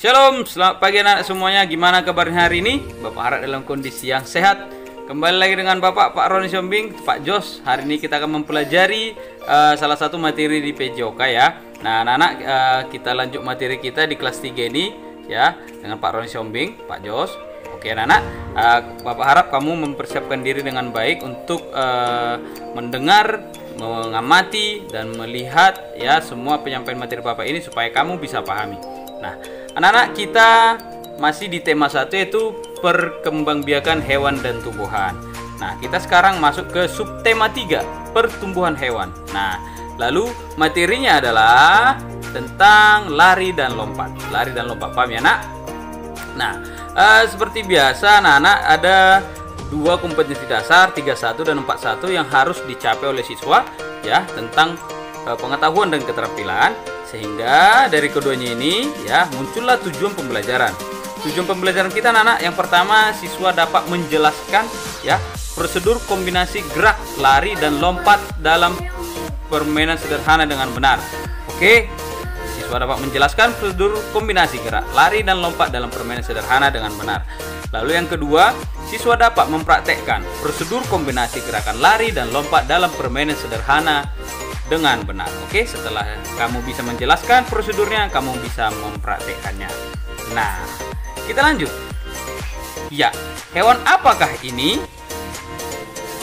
Shalom, selamat pagi anak semuanya. Gimana kabarnya hari ini? Bapak harap dalam kondisi yang sehat. Kembali lagi dengan Bapak Pak Roni Siombing, Pak Jos. Hari ini kita akan mempelajari salah satu materi di PJOK ya. Nah, anak-anak, kita lanjut materi kita di kelas 3 ini ya dengan Pak Roni Siombing, Pak Jos. Oke, anak-anak, Bapak harap kamu mempersiapkan diri dengan baik untuk mendengar, mengamati dan melihat ya semua penyampaian materi Bapak ini supaya kamu bisa pahami. Nah, anak-anak, kita masih di tema 1 yaitu perkembangbiakan hewan dan tumbuhan. Nah, kita sekarang masuk ke subtema 3, pertumbuhan hewan. Nah, lalu materinya adalah tentang lari dan lompat. Lari dan lompat, paham ya, nak? Nah, seperti biasa anak-anak ada 2 kompetensi dasar 31 dan 41 yang harus dicapai oleh siswa ya tentang pengetahuan dan keterampilan. Sehingga dari keduanya ini ya muncullah tujuan pembelajaran. Tujuan pembelajaran kita anak-anak yang pertama, siswa dapat menjelaskan ya prosedur kombinasi gerak, lari dan lompat dalam permainan sederhana dengan benar. Oke. Siswa dapat menjelaskan prosedur kombinasi gerak, lari dan lompat dalam permainan sederhana dengan benar. Lalu yang kedua, siswa dapat mempraktekkan prosedur kombinasi gerakan lari dan lompat dalam permainan sederhana dengan benar. Oke, setelah kamu bisa menjelaskan prosedurnya, kamu bisa mempraktekannya. Nah, kita lanjut. Ya, hewan apakah ini?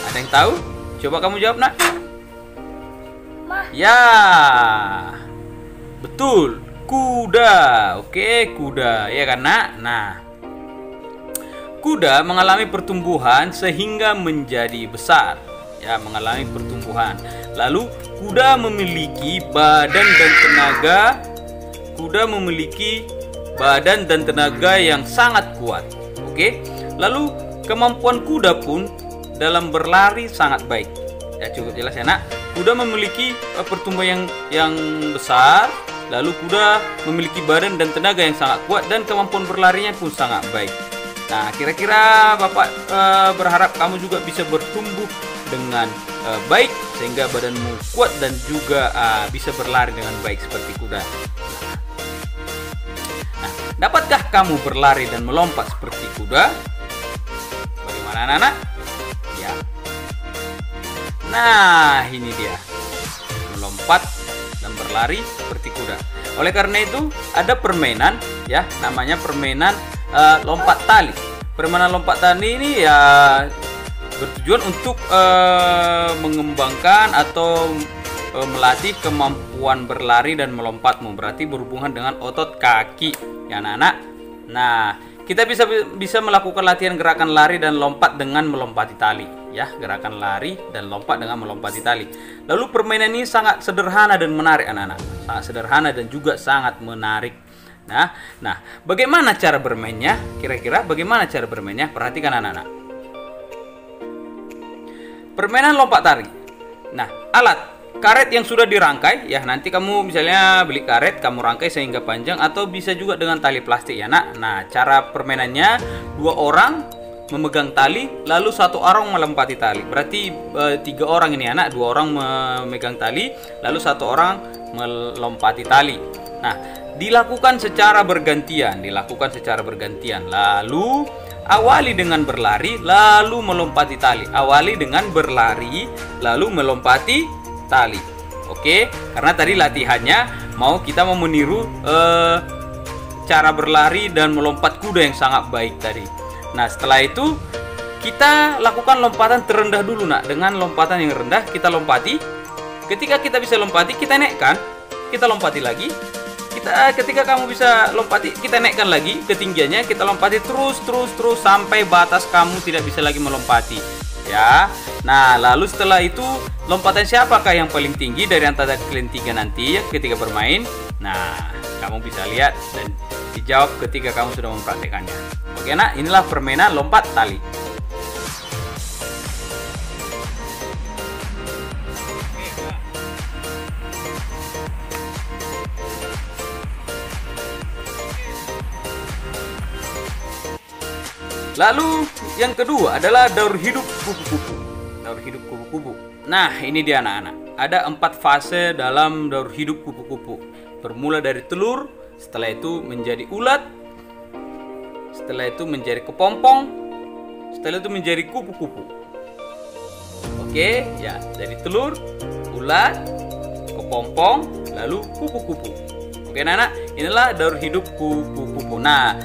Ada yang tahu? Coba kamu jawab, nak. Ya, betul, kuda. Oke, kuda, ya kan, nak? Nah, kuda mengalami pertumbuhan sehingga menjadi besar. Ya, mengalami pertumbuhan. Lalu kuda memiliki badan dan tenaga. Kuda memiliki badan dan tenaga yang sangat kuat. Oke. Lalu kemampuan kuda pun dalam berlari sangat baik. Ya, cukup jelas ya, nak. Kuda memiliki pertumbuhan yang besar. Lalu kuda memiliki badan dan tenaga yang sangat kuat dan kemampuan berlarinya pun sangat baik. Nah, kira-kira Bapak berharap kamu juga bisa bertumbuh dengan baik sehingga badanmu kuat dan juga bisa berlari dengan baik seperti kuda. Nah, dapatkah kamu berlari dan melompat seperti kuda? Bagaimana anak-anak? Ya. Nah, ini dia. Melompat dan berlari seperti kuda. Oleh karena itu, ada permainan ya, namanya permainan lompat tali. Permainan lompat tali ini ya bertujuan untuk mengembangkan atau melatih kemampuan berlari dan melompatmu. Berarti berhubungan dengan otot kaki ya, anak-anak. Nah, kita bisa melakukan latihan gerakan lari dan lompat dengan melompati tali ya, gerakan lari dan lompat dengan melompati tali. Lalu permainan ini sangat sederhana dan menarik anak-anak. Sangat sederhana dan juga sangat menarik. Nah, bagaimana cara bermainnya? Kira-kira bagaimana cara bermainnya? Perhatikan anak-anak. Permainan lompat tali. Nah, alat karet yang sudah dirangkai ya, nanti kamu misalnya beli karet, kamu rangkai sehingga panjang atau bisa juga dengan tali plastik ya, nak. Nah, cara permainannya 2 orang memegang tali, lalu 1 orang melompati tali. Berarti 3 orang ini anak, 2 orang memegang tali, lalu 1 orang melompati tali. Nah, dilakukan secara bergantian. Lalu awali dengan berlari, lalu melompati tali. Awali dengan berlari, lalu melompati tali. Oke, karena tadi latihannya kita mau meniru cara berlari dan melompat kuda yang sangat baik tadi. Nah, setelah itu kita lakukan lompatan terendah dulu, nak. Dengan lompatan yang rendah kita lompati. Ketika kita bisa lompati, kita naikkan. Kita lompati lagi. Ketika kamu bisa lompati, kita naikkan lagi ketinggiannya, kita lompati terus sampai batas kamu tidak bisa lagi melompati ya. Nah, lalu setelah itu lompatan siapakah yang paling tinggi dari antara kalian 3 nanti ya ketika bermain? Nah, kamu bisa lihat dan dijawab ketika kamu sudah mempraktekannya. Oke, nah, inilah permainan lompat tali. Lalu yang kedua adalah daur hidup kupu-kupu. Daur hidup kupu-kupu. Nah, ini dia anak-anak. Ada 4 fase dalam daur hidup kupu-kupu. Bermula dari telur, setelah itu menjadi ulat, setelah itu menjadi kepompong, setelah itu menjadi kupu-kupu. Oke, ya, dari telur, ulat, kepompong, lalu kupu-kupu. Oke, anak-anak, inilah daur hidup kupu-kupu. Nah,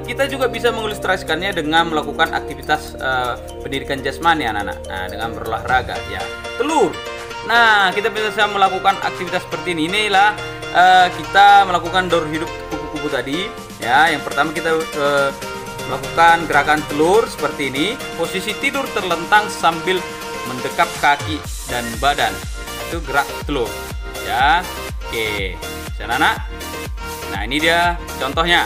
kita juga bisa mengilustrasikannya dengan melakukan aktivitas pendidikan jasmani, anak-anak. Nah, dengan berolahraga, ya. Telur. Nah, kita bisa melakukan aktivitas seperti ini. Inilah kita melakukan daur hidup kupu-kupu tadi. Ya, yang pertama kita melakukan gerakan telur seperti ini. Posisi tidur terlentang sambil mendekap kaki dan badan. Itu gerak telur. Ya, oke. Anak-anak. Nah, ini dia contohnya.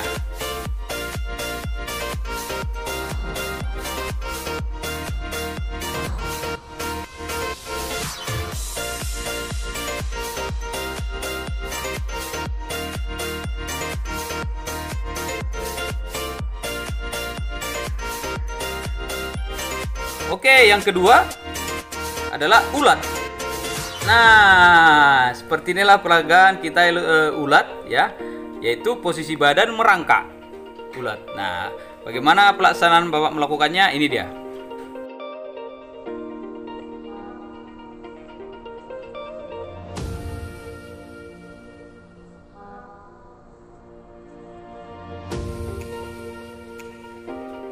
Oke, yang kedua adalah ulat. Nah, seperti inilah peragaan kita ulat, ya, yaitu posisi badan merangkak ulat. Nah, bagaimana pelaksanaan Bapak melakukannya? Ini dia.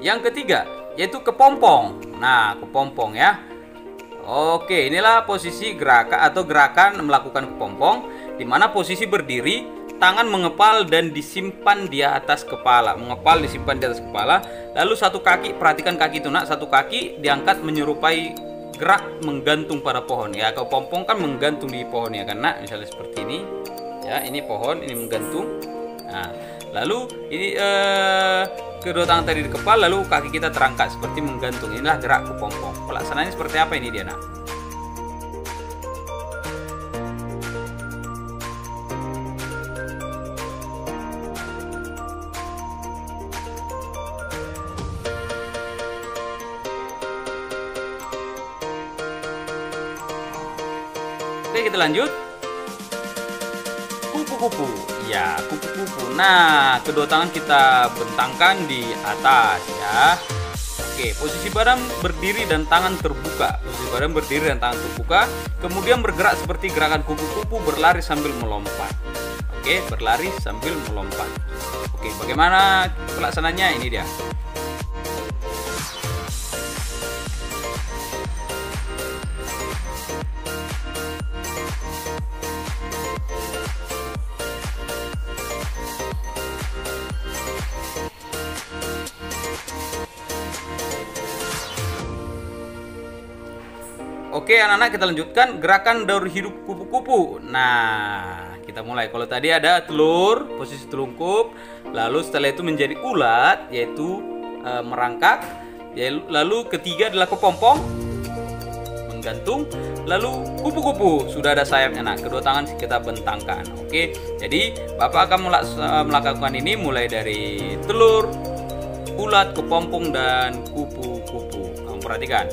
Yang ketiga yaitu kepompong. Nah, kepompong ya. Oke, inilah posisi gerakan melakukan kepompong, di mana posisi berdiri, tangan mengepal dan disimpan di atas kepala. Mengepal disimpan di atas kepala. Lalu satu kaki, perhatikan kaki itu, nak, satu kaki diangkat menyerupai gerak menggantung pada pohon. Ya, kepompong kan menggantung di pohon ya kan, nak. Misalnya seperti ini. Ya, ini pohon, ini menggantung. Nah, lalu ini kedua tangan tadi di kepala, lalu kaki kita terangkat seperti menggantung. Inilah gerak kepompong. Pelaksanaannya seperti apa ini dia, nak? Oke, kita lanjut. Kupu-kupu. Ya, kupu-kupu. Nah, kedua tangan kita bentangkan di atas ya. Oke, posisi badan berdiri dan tangan terbuka. Posisi badan berdiri dan tangan terbuka. Kemudian bergerak seperti gerakan kupu-kupu, berlari sambil melompat. Oke, berlari sambil melompat. Oke, bagaimana pelaksananya? Ini dia. Oke, anak-anak, kita lanjutkan gerakan daur hidup kupu-kupu. Nah, kita mulai. Kalau tadi ada telur, posisi telungkup, lalu setelah itu menjadi ulat, yaitu merangkak. Lalu ketiga adalah kepompong, menggantung. Lalu kupu-kupu, sudah ada sayapnya. Nah, kedua tangan kita bentangkan. Oke, jadi Bapak akan melakukan ini mulai dari telur, ulat, kepompong, dan kupu-kupu. Kamu perhatikan.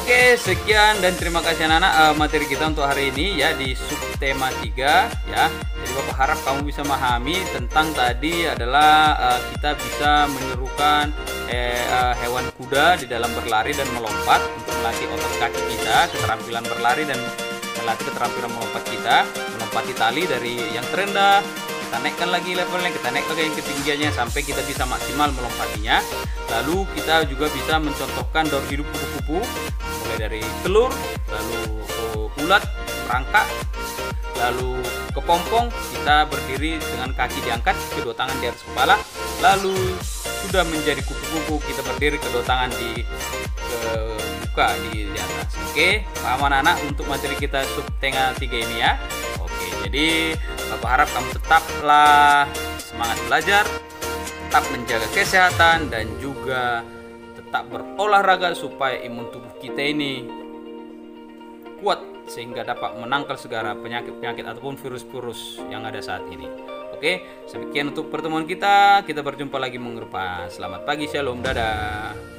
Oke, sekian dan terima kasih anak-anak materi kita untuk hari ini ya di subtema 3 ya. Jadi Bapak harap kamu bisa memahami tentang tadi adalah kita bisa menyerukan hewan kuda di dalam berlari dan melompat untuk melatih otot kaki kita, keterampilan berlari dan melatih keterampilan melompat kita, melompati tali dari yang terendah. Kita naikkan lagi levelnya, kita naik lagi yang ketinggiannya sampai kita bisa maksimal melompatinya. Lalu kita juga bisa mencontohkan daur hidup kupu-kupu mulai dari telur, lalu ulat merangkak, lalu kepompong kita berdiri dengan kaki diangkat, kedua tangan di atas kepala, lalu sudah menjadi kupu-kupu kita berdiri kedua tangan buka di atas. Oke, paham anak-anak untuk materi kita subtema 3 ini ya. Oke, jadi Bapak harap kamu tetaplah semangat belajar, tetap menjaga kesehatan, dan juga tetap berolahraga supaya imun tubuh kita ini kuat sehingga dapat menangkal segala penyakit-penyakit ataupun virus-virus yang ada saat ini. Oke, sekian untuk pertemuan kita. Kita berjumpa lagi minggu depan. Selamat pagi, shalom, dadah.